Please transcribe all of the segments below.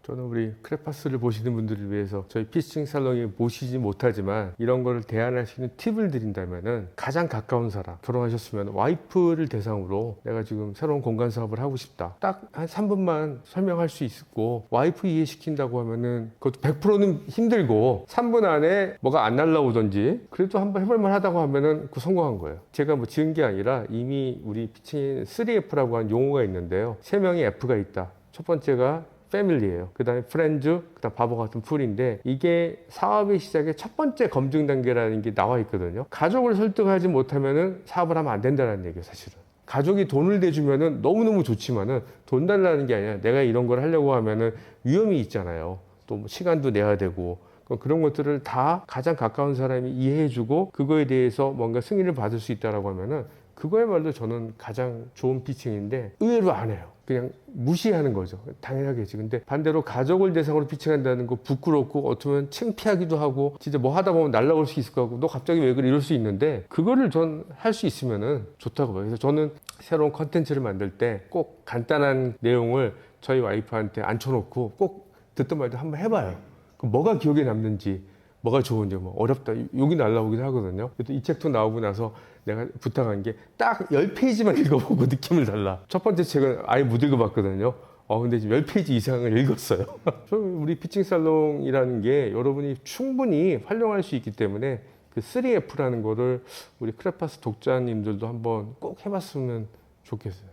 저는 우리 크레파스를 보시는 분들을 위해서 저희 피칭 살롱에 모시지 못하지만 이런 거를 대안할 수 있는 팁을 드린다면은 가장 가까운 사람, 결혼하셨으면 와이프를 대상으로 내가 지금 새로운 공간 사업을 하고 싶다. 딱 한 3분만 설명할 수 있고 와이프 이해시킨다고 하면은 그것도 100%는 힘들고 3분 안에 뭐가 안 날라오든지 그래도 한번 해볼만 하다고 하면은 그 성공한 거예요. 제가 뭐 지은 게 아니라 이미 우리 피칭 3F라고 하는 용어가 있는데요. 3명의 F가 있다. 첫 번째가 패밀리예요. 그 다음에 프렌즈, 그 다음 바보 같은 풀인데 이게 사업의 시작의 첫 번째 검증 단계라는 게 나와 있거든요. 가족을 설득하지 못하면은 사업을 하면 안 된다는 얘기예요, 사실은. 가족이 돈을 대주면은 너무너무 좋지만은 돈 달라는 게 아니라 내가 이런 걸 하려고 하면은 위험이 있잖아요. 또 뭐 시간도 내야 되고 그런 것들을 다 가장 가까운 사람이 이해해주고 그거에 대해서 뭔가 승인을 받을 수 있다라고 하면은 그거야말로 저는 가장 좋은 피칭인데 의외로 안 해요. 그냥 무시하는 거죠. 당연하겠지. 근데 반대로 가족을 대상으로 피칭한다는 거 부끄럽고 어쩌면 창피하기도 하고 진짜 뭐 하다 보면 날라올 수 있을 것 같고 너 갑자기 왜 그래 이럴 수 있는데 그거를 전 할 수 있으면은 좋다고 봐요. 그래서 저는 새로운 컨텐츠를 만들 때 꼭 간단한 내용을 저희 와이프한테 앉혀놓고 꼭 듣던 말도 한번 해봐요. 그 뭐가 기억에 남는지 뭐가 좋은지 뭐 어렵다 욕이 날라오기도 하거든요. 이 책도 나오고 나서 내가 부탁한 게 딱 10페이지만 읽어보고 느낌을 달라. 첫 번째 책은 아예 못 읽어봤거든요. 근데 지금 10페이지 이상을 읽었어요. 우리 피칭 살롱이라는 게 여러분이 충분히 활용할 수 있기 때문에 그 3F라는 거를 우리 크레파스 독자님들도 한번 꼭 해봤으면 좋겠어요.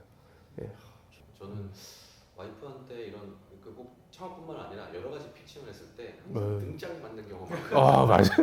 예. 저는 와이프한테 이런 꼭 창업뿐만 아니라 여러 가지 피칭을 했을 때 항상 등짝 맞는 경우가 많아요. 맞아.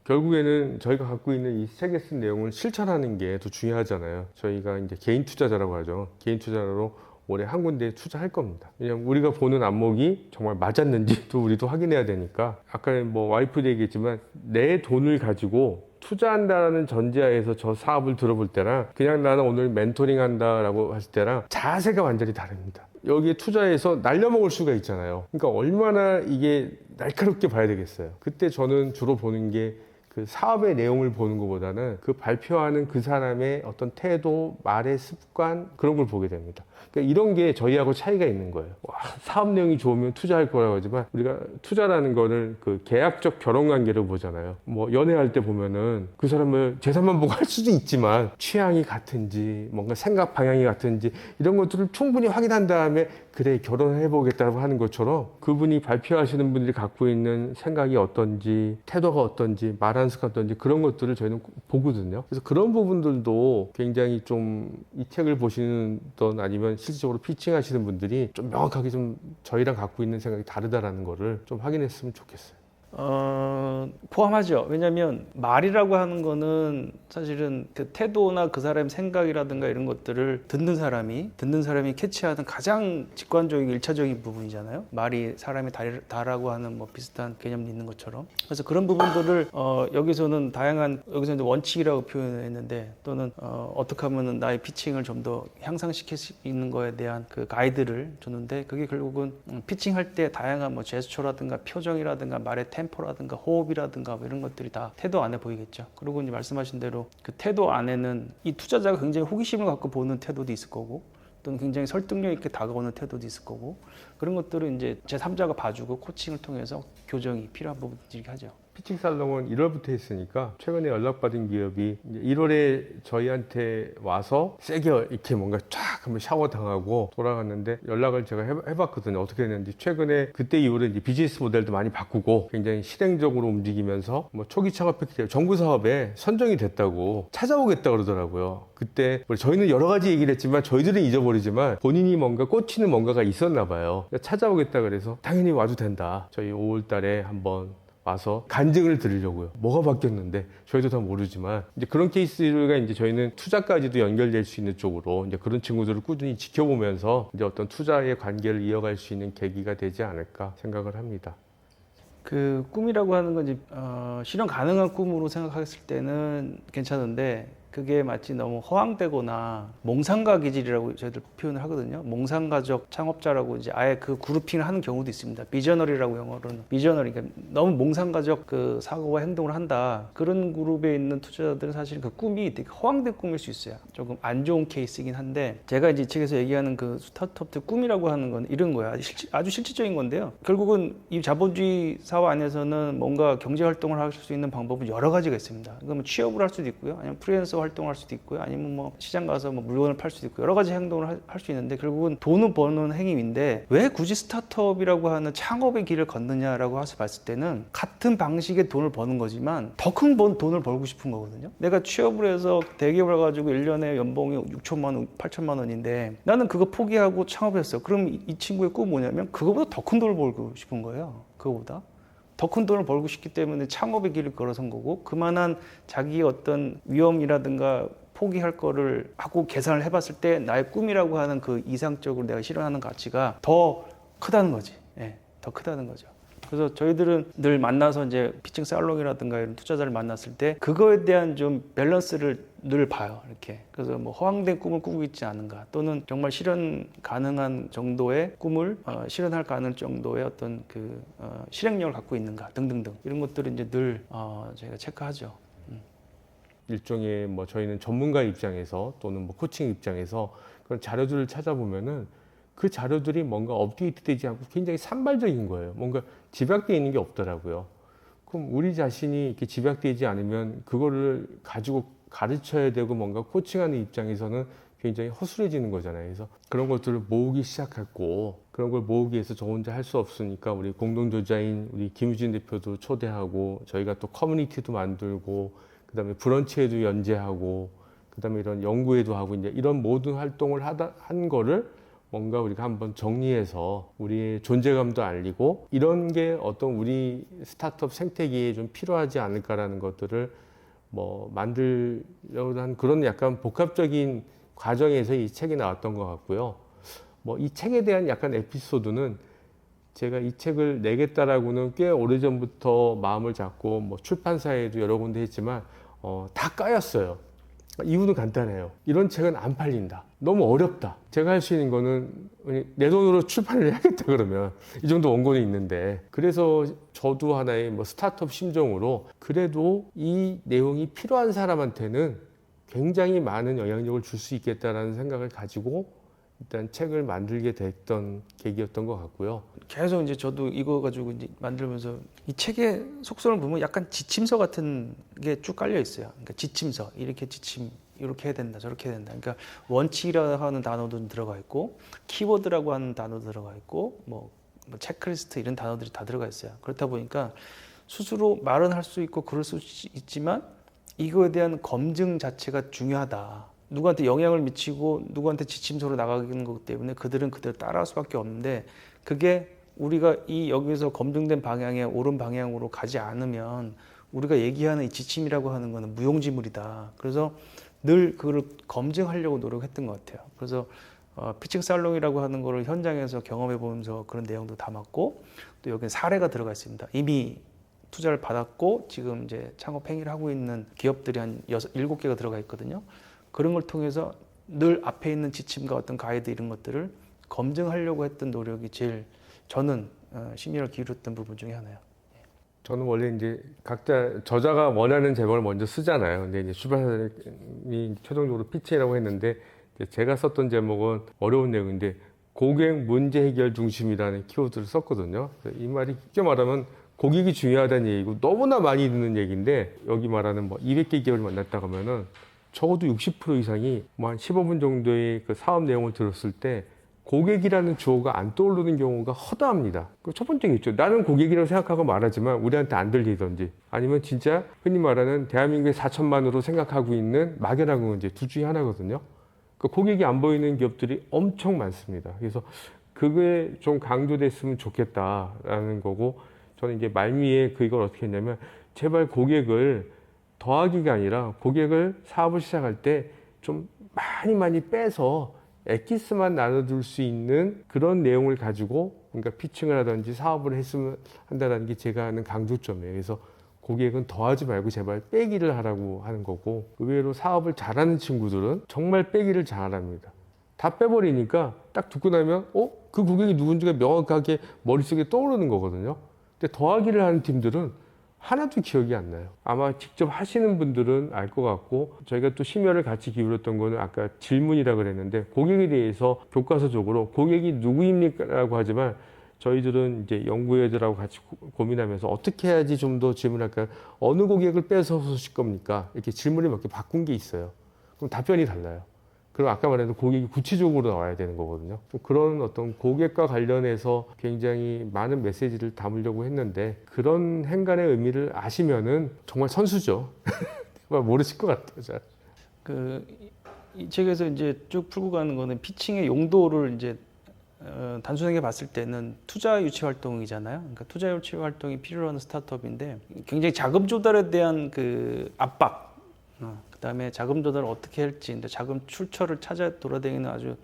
결국에는 저희가 갖고 있는 이 책에 쓴 내용을 실천하는 게 더 중요하잖아요. 저희가 이제 개인 투자자라고 하죠. 개인 투자로 올해 한 군데에 투자할 겁니다. 왜냐면 우리가 보는 안목이 정말 맞았는지도 우리도 확인해야 되니까 아까 뭐 와이프도 얘기했지만 내 돈을 가지고 투자한다는 전제하에서 저 사업을 들어볼 때랑 그냥 나는 오늘 멘토링 한다라고 했을 때랑 자세가 완전히 다릅니다. 여기에 투자해서 날려먹을 수가 있잖아요. 그러니까 얼마나 이게 날카롭게 봐야 되겠어요. 그때 저는 주로 보는 게 그 사업의 내용을 보는 것보다는 그 발표하는 그 사람의 어떤 태도, 말의 습관 그런 걸 보게 됩니다. 그러니까 이런 게 저희하고 차이가 있는 거예요. 사업 내용이 좋으면 투자할 거라고 하지만 우리가 투자라는 거를 그 계약적 결혼 관계로 보잖아요. 뭐 연애할 때 보면은 그 사람을 재산만 보고 할 수도 있지만 취향이 같은지 뭔가 생각 방향이 같은지 이런 것들을 충분히 확인한 다음에 그래 결혼해 보겠다고 하는 것처럼 그분이 발표하시는 분들이 갖고 있는 생각이 어떤지 태도가 어떤지 말하는 습관 어떤지 그런 것들을 저희는 보거든요. 그래서 그런 부분들도 굉장히 좀 이 책을 보시는 분 아니면 실질적으로 피칭 하시는 분들이 좀 명확하게 좀 저희랑 갖고 있는 생각이 다르다라는 거를 좀 확인했으면 좋겠어요. 포함하죠. 왜냐하면 말이라고 하는 거는 사실은 그 태도나 그 사람의 생각이라든가 이런 것들을 듣는 사람이 캐치하는 가장 직관적이고 일차적인 부분이잖아요. 말이 사람이 다라고 하는 뭐 비슷한 개념이 있는 것처럼. 그래서 그런 부분들을 여기서는 다양한 여기서 이제 원칙이라고 표현했는데 또는 어떻게 하면은 나의 피칭을 좀 더 향상시킬 수 있는 거에 대한 그 가이드를 줬는데 그게 결국은 피칭할 때 다양한 뭐 제스처라든가 표정이라든가 말의 템포라든가 호흡이라든가 뭐 이런 것들이 다 태도 안에 보이겠죠. 그리고 이제 말씀하신 대로 그 태도 안에는 이 투자자가 굉장히 호기심을 갖고 보는 태도도 있을 거고 또는 굉장히 설득력 있게 다가오는 태도도 있을 거고 그런 것들을 이제 제3자가 봐주고 코칭을 통해서 교정이 필요한 부분들이 하죠. 피칭 살롱은 1월부터 했으니까 최근에 연락받은 기업이 1월에 저희한테 와서 세게 이렇게 뭔가 쫙 한번 샤워 당하고 돌아갔는데 연락을 제가 해봤거든요. 어떻게 했는지 최근에 그때 이후로 이제 비즈니스 모델도 많이 바꾸고 굉장히 실행적으로 움직이면서 뭐 초기 창업했기 때문에 정부 사업에 선정이 됐다고 찾아오겠다 그러더라고요. 그때 저희는 여러 가지 얘기를 했지만 저희들은 잊어버리지만 본인이 뭔가 꽂히는 뭔가가 있었나 봐요. 찾아오겠다 그래서 당연히 와도 된다. 저희 5월 달에 한번 와서 간증을 드리려고요. 뭐가 바뀌었는데 저희도 다 모르지만 이제 그런 케이스가 이제 저희는 투자까지도 연결될 수 있는 쪽으로 이제 그런 친구들을 꾸준히 지켜보면서 이제 어떤 투자의 관계를 이어갈 수 있는 계기가 되지 않을까 생각을 합니다. 그 꿈이라고 하는 건 이제 실현 가능한 꿈으로 생각했을 때는 괜찮은데 그게 마치 너무 허황되거나 몽상가 기질이라고 저희들 표현을 하거든요. 몽상가적 창업자라고 이제 아예 그 그룹핑을 하는 경우도 있습니다. 비저너리라고 영어로는 비저너리, 그러니까 너무 몽상가적 그 사고와 행동을 한다. 그런 그룹에 있는 투자자들은 사실 그 꿈이 되게 허황된 꿈일 수 있어요. 조금 안 좋은 케이스이긴 한데 제가 이제 이 책에서 얘기하는 그 스타트업들 꿈이라고 하는 건 이런 거예요. 아주 실질적인 건데요. 결국은 이 자본주의 사회 안에서는 뭔가 경제 활동을 할 수 있는 방법은 여러 가지가 있습니다. 그러면 취업을 할 수도 있고요. 아니면 프리랜서 활동할 수도 있고요. 아니면 뭐 시장 가서 뭐 물건을 팔 수도 있고 여러 가지 행동을 할 수 있는데 결국은 돈을 버는 행위인데 왜 굳이 스타트업이라고 하는 창업의 길을 걷느냐라고 봤을 때는 같은 방식의 돈을 버는 거지만 더 큰 돈을 벌고 싶은 거거든요. 내가 취업을 해서 대기업을 가지고 1년에 연봉이 6천만 원, 8천만 원인데 나는 그거 포기하고 창업했어. 그럼 이 친구의 꿈은 뭐냐면 그거보다 더 큰 돈을 벌고 싶은 거예요. 그거보다. 더 큰 돈을 벌고 싶기 때문에 창업의 길을 걸어선 거고 그만한 자기의 어떤 위험이라든가 포기할 거를 하고 계산을 해봤을 때 나의 꿈이라고 하는 그 이상적으로 내가 실현하는 가치가 더 크다는 거지. 예, 더 크다는 거죠. 그래서 저희들은 늘 만나서 이제 피칭 살롱이라든가 이런 투자자를 만났을 때 그거에 대한 좀 밸런스를 늘 봐요. 이렇게. 그래서 뭐 허황된 꿈을 꾸고 있지 않은가 또는 정말 실현 가능한 정도의 꿈을 실현할 가능한 정도의 어떤 그 실행력을 갖고 있는가 등등등 이런 것들을 이제 늘 저희가 체크하죠. 일종의 뭐 저희는 전문가 입장에서 또는 뭐 코칭 입장에서 그런 자료들을 찾아보면은 그 자료들이 뭔가 업데이트되지 않고 굉장히 산발적인 거예요. 뭔가 집약되어 있는 게 없더라고요. 그럼 우리 자신이 이렇게 집약되지 않으면 그거를 가지고 가르쳐야 되고 뭔가 코칭하는 입장에서는 굉장히 허술해지는 거잖아요. 그래서 그런 것들을 모으기 시작했고 그런 걸 모으기 위해서 저 혼자 할 수 없으니까 우리 공동저자인 우리 김유진 대표도 초대하고 저희가 또 커뮤니티도 만들고 그다음에 브런치에도 연재하고 그다음에 이런 연구회도 하고 이제 이런 모든 활동을 한 거를 뭔가 우리가 한번 정리해서 우리의 존재감도 알리고 이런 게 어떤 우리 스타트업 생태계에 좀 필요하지 않을까라는 것들을 뭐 만들려고 한 그런 약간 복합적인 과정에서 이 책이 나왔던 것 같고요. 뭐 이 책에 대한 약간 에피소드는 제가 이 책을 내겠다라고는 꽤 오래전부터 마음을 잡고 뭐 출판사에도 여러 군데 했지만 다 까였어요. 이유는 간단해요. 이런 책은 안 팔린다. 너무 어렵다. 제가 할 수 있는 거는 내 돈으로 출판을 해야겠다 그러면 이 정도 원고는 있는데 그래서 저도 하나의 뭐 스타트업 심정으로 그래도 이 내용이 필요한 사람한테는 굉장히 많은 영향력을 줄 수 있겠다라는 생각을 가지고 일단 책을 만들게 됐던 계기였던 것 같고요. 계속 이제 저도 이거 가지고 이제 만들면서 이 책의 속성을 보면 약간 지침서 같은 게 쭉 깔려 있어요. 그러니까 지침서 이렇게 이렇게 해야 된다 저렇게 해야 된다. 그러니까 원칙이라고 하는 단어도 들어가 있고 키워드라고 하는 단어도 들어가 있고 뭐 체크리스트 이런 단어들이 다 들어가 있어요. 그렇다 보니까 스스로 말은 할 수 있고 그럴 수 있지만 이거에 대한 검증 자체가 중요하다. 누구한테 영향을 미치고 누구한테 지침서로 나가는 거기 때문에 그들은 그대로 따라할 수밖에 없는데 그게 우리가 여기서 검증된 방향에 옳은 방향으로 가지 않으면 우리가 얘기하는 이 지침이라고 하는 거는 무용지물이다. 그래서 늘 그걸 검증하려고 노력했던 것 같아요. 그래서 피칭 살롱이라고 하는 거를 현장에서 경험해 보면서 그런 내용도 담았고 또 여기는 사례가 들어가 있습니다. 이미 투자를 받았고 지금 이제 창업 행위를 하고 있는 기업들이 한 7개가 들어가 있거든요. 그런 걸 통해서 늘 앞에 있는 지침과 어떤 가이드 이런 것들을 검증하려고 했던 노력이 제일 저는 심혈을 기울였던 부분 중에 하나예요. 저는 원래 이제 각자 저자가 원하는 제목을 먼저 쓰잖아요. 근데 이제 출판사님이 최종적으로 피칭이라고 했는데 제가 썼던 제목은 어려운 내용인데 고객 문제 해결 중심이라는 키워드를 썼거든요. 이 말이 쉽게 말하면 고객이 중요하다는 얘기고 너무나 많이 듣는 얘기인데 여기 말하는 뭐 200개 기업을 만났다 하면은 적어도 60% 이상이 뭐 한 15분 정도의 그 사업 내용을 들었을 때 고객이라는 주어가 안 떠오르는 경우가 허다합니다. 그 첫 번째가 있죠. 나는 고객이라고 생각하고 말하지만 우리한테 안 들리던지 아니면 진짜 흔히 말하는 대한민국의 4천만으로 생각하고 있는 막연한 문제 둘 중에 하나거든요. 그 고객이 안 보이는 기업들이 엄청 많습니다. 그래서 그게 좀 강조됐으면 좋겠다라는 거고 저는 이제 말미에 이걸 어떻게 했냐면 제발 고객을 더하기가 아니라 고객을 사업을 시작할 때 좀 많이 빼서 엑기스만 나눠줄 수 있는 그런 내용을 가지고 그러니까 피칭을 하든지 사업을 했으면 한다는 게 제가 하는 강조점이에요. 그래서 고객은 더하지 말고 제발 빼기를 하라고 하는 거고, 의외로 사업을 잘하는 친구들은 정말 빼기를 잘합니다. 다 빼버리니까 딱 듣고 나면 그 고객이 누군지가 명확하게 머릿속에 떠오르는 거거든요. 근데 더하기를 하는 팀들은 하나도 기억이 안 나요. 아마 직접 하시는 분들은 알 것 같고, 저희가 또 심혈을 같이 기울였던 거는 아까 질문이라 그랬는데, 고객에 대해서 교과서적으로 고객이 누구입니까? 라고 하지만 저희들은 이제 연구회들하고 같이 고민하면서 어떻게 해야지 좀 더 질문할까요? 어느 고객을 빼서 쓰실 겁니까? 이렇게 질문을 몇 개 바꾼 게 있어요. 그럼 답변이 달라요. 그럼 아까 말했던 고객이 구체적으로 나와야 되는 거거든요. 그런 어떤 고객과 관련해서 굉장히 많은 메시지를 담으려고 했는데, 그런 행간의 의미를 아시면은 정말 선수죠. 모르실 것 같아요, 잘. 이 책에서 이제 쭉 풀고 가는 거는 피칭의 용도를 이제 단순하게 봤을 때는 투자 유치 활동이잖아요. 그러니까 투자 유치 활동이 필요로 하는 스타트업인데, 굉장히 자금 조달에 대한 그 압박, 그다음에 자금 조달을 어떻게 할지, 근데 자금 출처를 찾아 돌아다니는 아주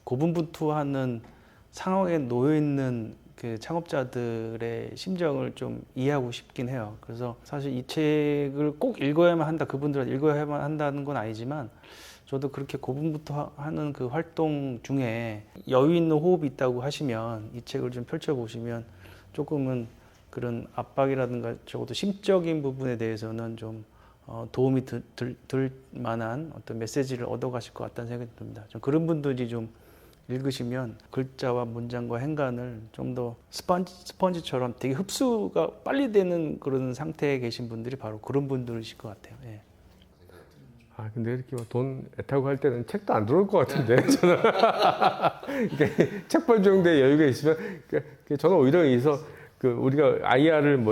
고분분투하는 상황에 놓여 있는 그 창업자들의 심정을 좀 이해하고 싶긴 해요. 그래서 사실 이 책을 꼭 읽어야만 한다, 그분들한테 읽어야만 한다는 건 아니지만, 저도 그렇게 고분분투하는 그 활동 중에 여유 있는 호흡이 있다고 하시면 이 책을 좀 펼쳐보시면 조금은 그런 압박이라든가 적어도 심적인 부분에 대해서는 좀 도움이 들 만한 어떤 메시지를 얻어가실 것 같다는 생각이 듭니다. 좀 그런 분들이 좀 읽으시면 글자와 문장과 행간을 좀 더 스펀지처럼 되게 흡수가 빨리 되는 그런 상태에 계신 분들이 바로 그런 분들이실 것 같아요. 예. 근데 이렇게 돈 애타고 할 때는 책도 안 들어올 것 같은데, 저는. 책 볼 정도의 여유가 있으면, 저는 오히려 여기서 우리가 IR을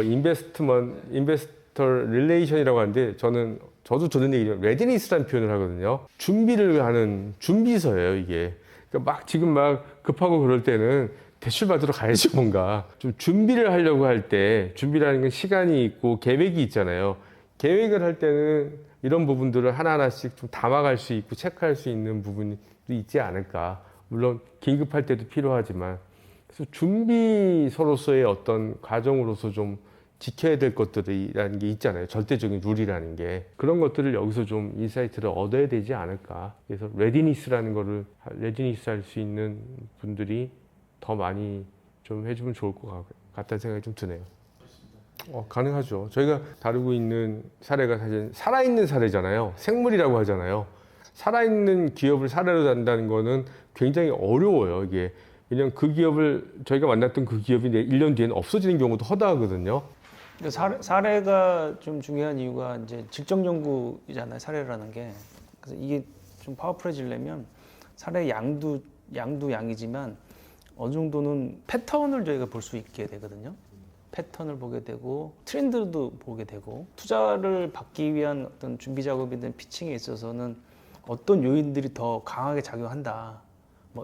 인베스터 릴레이션이라고 하는데, 저도 듣는 얘기지만 레디니스라는 표현을 하거든요. 준비를 하는 준비서예요, 이게. 그러니까 지금 막 급하고 그럴 때는 대출 받으러 가야지, 뭔가. 좀 준비를 하려고 할 때, 준비라는 건 시간이 있고 계획이 있잖아요. 계획을 할 때는 이런 부분들을 하나하나씩 좀 담아갈 수 있고 체크할 수 있는 부분이 있지 않을까. 물론 긴급할 때도 필요하지만, 그래서 준비서로서의 어떤 과정으로서 좀 지켜야 될 것들이라는 게 있잖아요. 절대적인 룰이라는 게. 그런 것들을 여기서 좀 인사이트를 얻어야 되지 않을까. 그래서 레디니스 할 수 있는 분들이 더 많이 좀 해주면 좋을 것 같다는 생각이 좀 드네요. 가능하죠. 저희가 다루고 있는 사례가 사실 살아있는 사례잖아요. 생물이라고 하잖아요. 살아있는 기업을 사례로 단다는 거는 굉장히 어려워요, 이게. 왜냐면 저희가 만났던 그 기업이 1년 뒤에는 없어지는 경우도 허다하거든요. 사례가 좀 중요한 이유가 이제 질적 연구이잖아요, 사례라는 게. 그래서 이게 좀 파워풀해지려면 사례 양도 양이지만 어느 정도는 패턴을 저희가 볼 수 있게 되거든요. 패턴을 보게 되고 트렌드도 보게 되고, 투자를 받기 위한 어떤 준비 작업이든 피칭에 있어서는 어떤 요인들이 더 강하게 작용한다,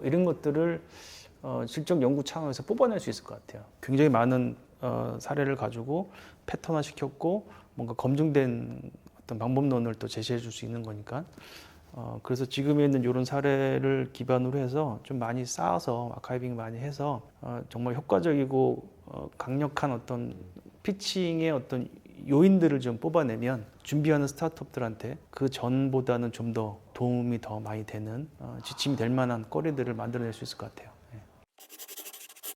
이런 것들을 질적 연구 차원에서 뽑아낼 수 있을 것 같아요. 굉장히 많은 사례를 가지고 패턴화 시켰고 뭔가 검증된 어떤 방법론을 또 제시해 줄 수 있는 거니까, 그래서 지금에 있는 이런 사례를 기반으로 해서 좀 많이 쌓아서 아카이빙 많이 해서 정말 효과적이고 강력한 어떤 피칭의 어떤 요인들을 좀 뽑아내면 준비하는 스타트업들한테 그 전보다는 좀 더 도움이 더 많이 되는, 지침이 될 만한 거리들을 만들어낼 수 있을 것 같아요.